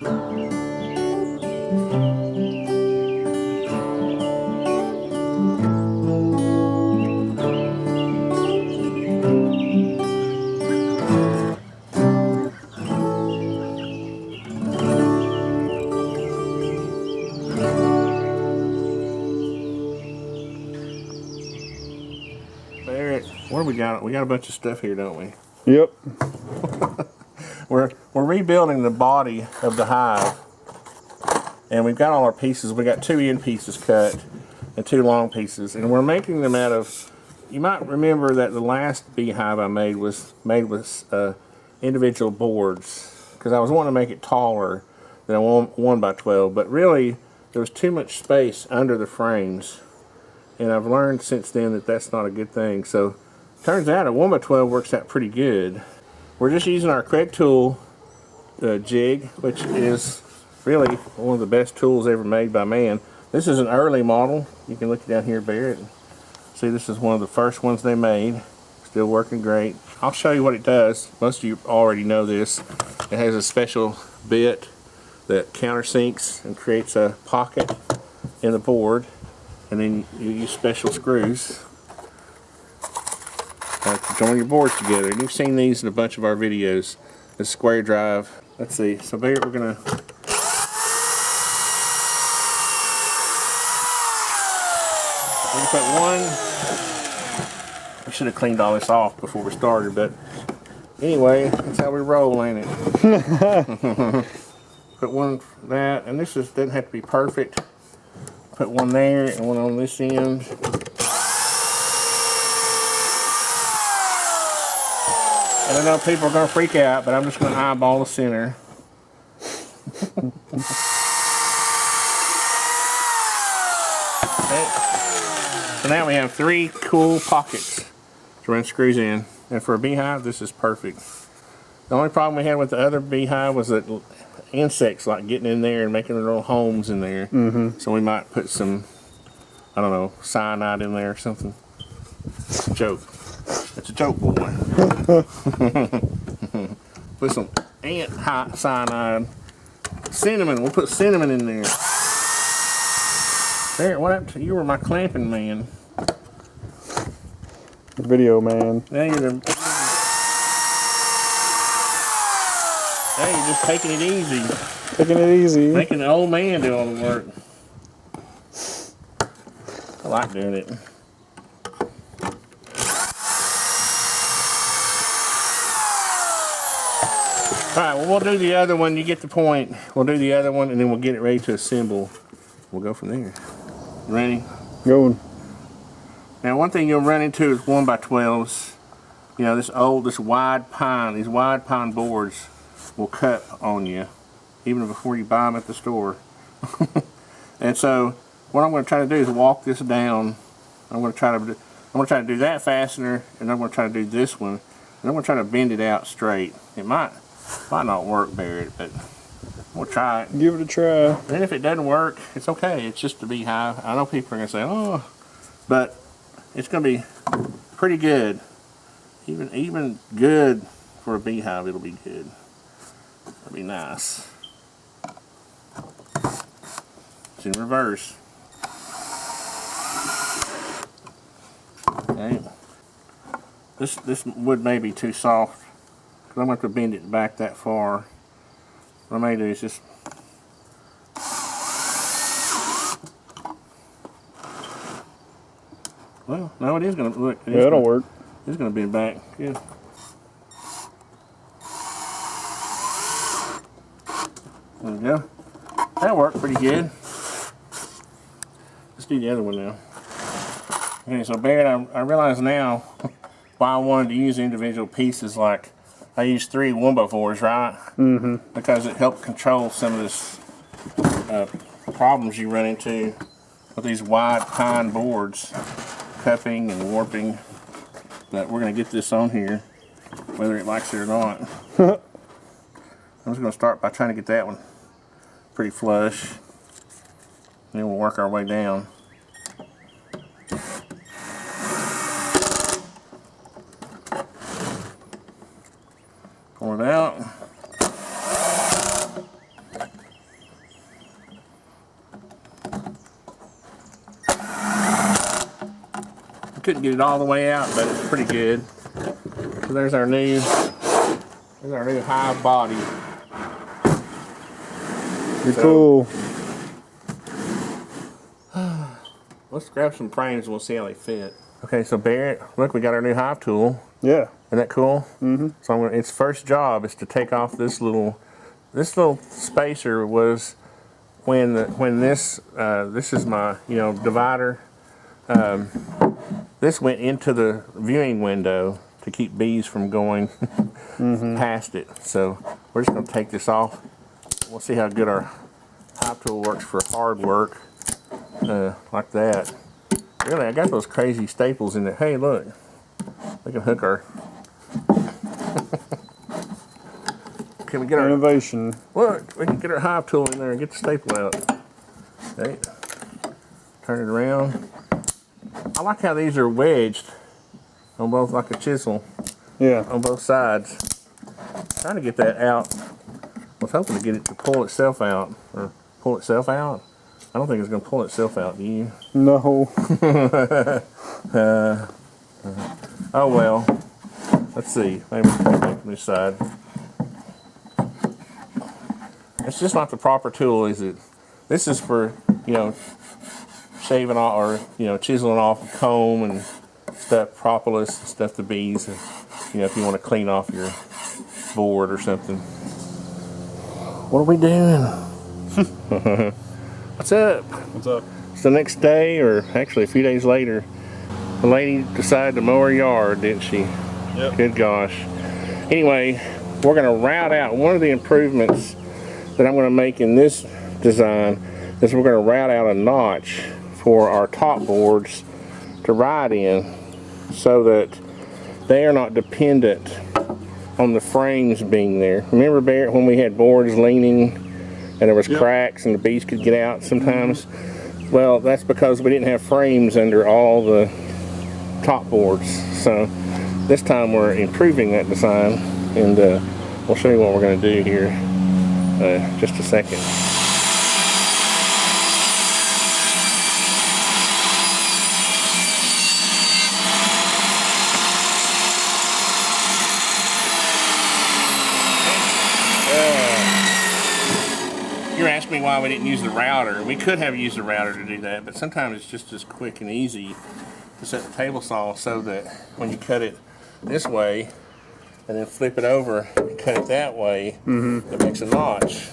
What do we got? We got a bunch of stuff here, don't we? Yep. We're rebuilding the body of the hive, and we've got all our pieces. We got 2 end pieces cut and 2 long pieces, and we're making them out of. You might remember that the last beehive I made was made with individual boards because I was wanting to make it taller than a 1 by 12, but really there was too much space under the frames, and I've learned since then that that's not a good thing. So. Turns out a 1 by 12 works out pretty good. We're just using our Craig tool jig, which is really one of the best tools ever made by man. This is an early model. You can look down here, Barrett. See, this is one of the first ones they made. Still working great. I'll show you what it does. Most of you already know this. It has a special bit that countersinks and creates a pocket in the board, and then you use special screws to join your boards together. And you've seen these in a bunch of our videos. The square drive. Let's see. So there we're gonna put one. We should have cleaned all this off before we started, but anyway, that's how we roll, ain't it? Put one that, and this doesn't have to be perfect. Put one there and one on this end. And I know people are going to freak out, but I'm just going to eyeball the center. Okay. So now we have 3 cool pockets to run screws in. And for a beehive, this is perfect. The only problem we had with the other beehive was that insects like getting in there and making their little homes in there. So we might put some, I don't know, cyanide in there or something. It's a joke. It's a joke, boy. Put some ant cyanide. Cinnamon. We'll put cinnamon in there. There, what happened to you? Were my clamping man. Video man. Now you're just taking it easy. Taking it easy. Making the old man do all the work. I like doing it. Alright, well, we'll do the other one. You get the point. We'll do the other one, and then we'll get it ready to assemble. We'll go from there. Ready? Going. Now, one thing you'll run into is 1 by 12s. You know, this wide pine, these wide pine boards will cut on you, even before you buy them at the store. And so, what I'm going to try to do is walk this down. I'm going to try to do that fastener, and I'm going to try to do this one, and I'm going to try to bend it out straight. It might not work, Barrett, but we'll try it. Give it a try. And if it doesn't work, it's okay. It's just a beehive. I know people are going to say, oh, but it's going to be pretty good. Even good for a beehive, it'll be good. It'll be nice. It's in reverse. Okay. This wood may be too soft. I'm going to have to bend it back that far. What I may do is just well, no, it is going to look. Yeah, it'll work. It's going to bend back. Good. There we go. That worked pretty good. Let's do the other one now. Okay, so Barrett, I realize now why I wanted to use individual pieces. Like I used 3 1x4s, right? Mm-hmm. Because it helped control some of this problems you run into with these wide pine boards, cupping and warping. But we're going to get this on here, whether it likes it or not. I'm just going to start by trying to get that one pretty flush. And then we'll work our way down. Pull it out. couldn't get it all the way out, but it's pretty good. So there's our new hive body. Pretty cool. Let's grab some frames and we'll see how they fit. Okay, so Barrett, look, we got our new hive tool. Yeah. Isn't that cool? Mm-hmm. So its first job is to take off this little spacer. Was when this is my divider. This went into the viewing window to keep bees from going past it. So we're just going to take this off. We'll see how good our hive tool works for hard work like that. Really, I got those crazy staples in there. Hey, look, we can hook our. Can we get our innovation? Look, we can get our hive tool in there and get the staple out. Okay. Turn it around. I like how these are wedged on both, like a chisel. Yeah. On both sides. Trying to get that out. I was hoping to get it to pull itself out. Or pull itself out? I don't think it's going to pull itself out, do you? No. Oh well. Let's see. Maybe we can take this side. It's just not the proper tool, is it? This is for, shaving off or, chiseling off a comb and stuff, propolis, stuff the bees, and, if you want to clean off your board or something. What are we doing? What's up? What's up? It's the next day, or actually a few days later. The lady decided to mow her yard, didn't she? Yep. Good gosh. Anyway, we're going to route out. One of the improvements that I'm going to make in this design is we're going to route out a notch for our top boards to ride in, so that they are not dependent on the frames being there. Remember, Barrett, when we had boards leaning and there was cracks and the bees could get out sometimes? Well, that's because we didn't have frames under all the top boards. So this time we're improving that design, and we'll show you what we're going to do here just a second. You're asking me why we didn't use the router. We could have used the router to do that, but sometimes it's just as quick and easy to set the table saw so that when you cut it this way and then flip it over and cut it that way, it makes a notch.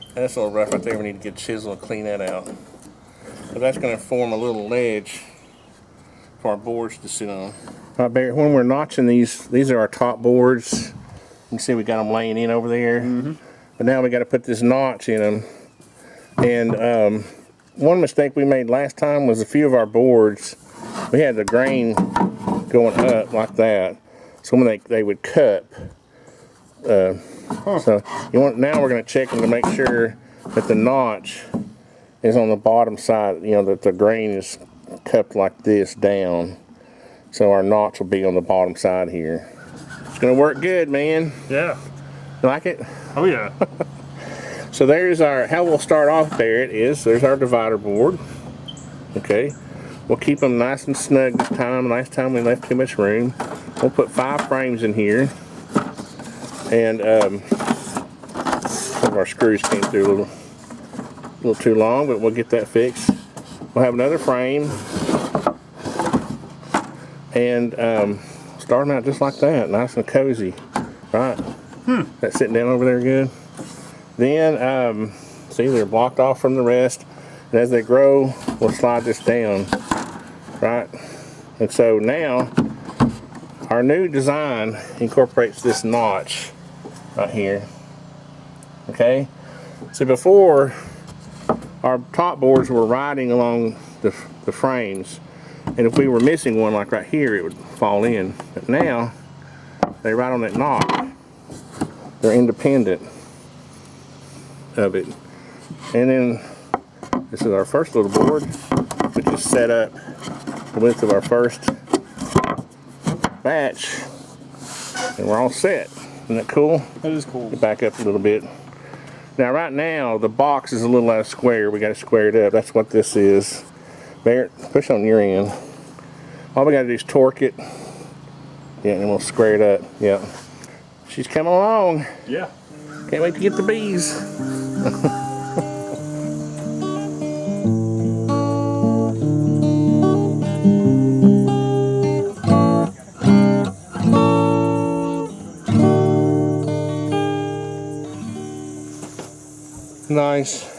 And that's a little rough right there. We need to get a chisel and clean that out. But that's going to form a little ledge for our boards to sit on. All right, Barry, when we're notching these are our top boards. You can see we got them laying in over there. But now we got to put this notch in them. And one mistake we made last time was a few of our boards, we had the grain going up like that. So when they would cup. So now we're going to check them to make sure that the notch is on the bottom side, that the grain is cupped like this down. So our notch will be on the bottom side here. It's going to work good, man. Yeah. You like it? Oh yeah. So there's how we'll start off, Barrett, there's our divider board. Okay. We'll keep them nice and snug this time. Last time we left too much room. We'll put 5 frames in here. And some of our screws came through a little too long, but we'll get that fixed. We'll have another frame. And start them out just like that, nice and cozy. Right? That's sitting down over there good. Then, see, they're blocked off from the rest. And as they grow, we'll slide this down. Right? And so now, our new design incorporates this notch right here. Okay? So before, our top boards were riding along the frames. And if we were missing one, like right here, it would fall in. But now, they ride on that notch. They're independent of it. And then this is our first little board, which is set up the width of our first batch, and we're all set. Isn't that cool? That is cool. Back up a little bit. Now right now the box is a little out of square. We got to square it up. That's what this is. Barrett, push on your end. All we gotta do is torque it. Yeah, and we'll square it up. Yeah. She's coming along. Yeah. Can't wait to get the bees. Nice.